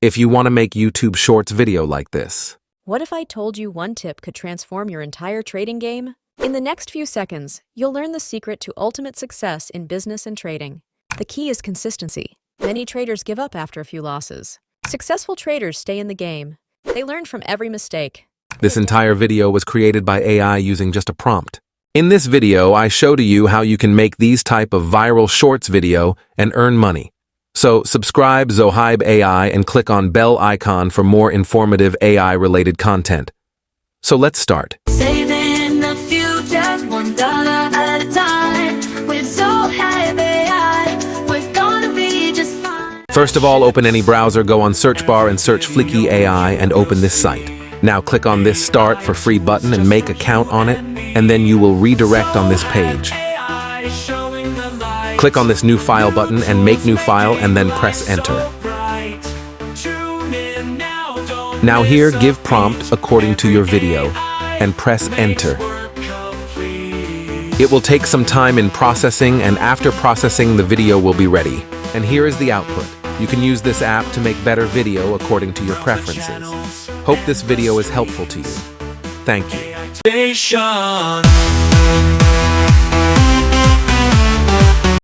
if you want to make YouTube Shorts video like this. What if I told you one tip could transform your entire trading game? In the next few seconds, you'll learn the secret to ultimate success in business and trading. The key is consistency. Many traders give up after a few losses. Successful traders stay in the game. They learn from every mistake. This entire video was created by AI using just a prompt. In this video, I show to you how you can make these type of viral shorts video and earn money. So subscribe Zohaib AI and click on bell icon for more informative AI-related content. So let's start. Saving the future, $1 at a time. With Zohaib AI, we're gonna be just fine. First of all, open any browser, go on search bar and search Flicky AI and open this site. Now click on this Start for Free button and make account on it, and then you will redirect on this page. Click on this New File button and make new file and then press Enter. Now here, give prompt according to your video and press Enter. It will take some time in processing, and after processing, the video will be ready. And here is the output. You can use this app to make better video according to your preferences. Hope this video is helpful to you. Thank you.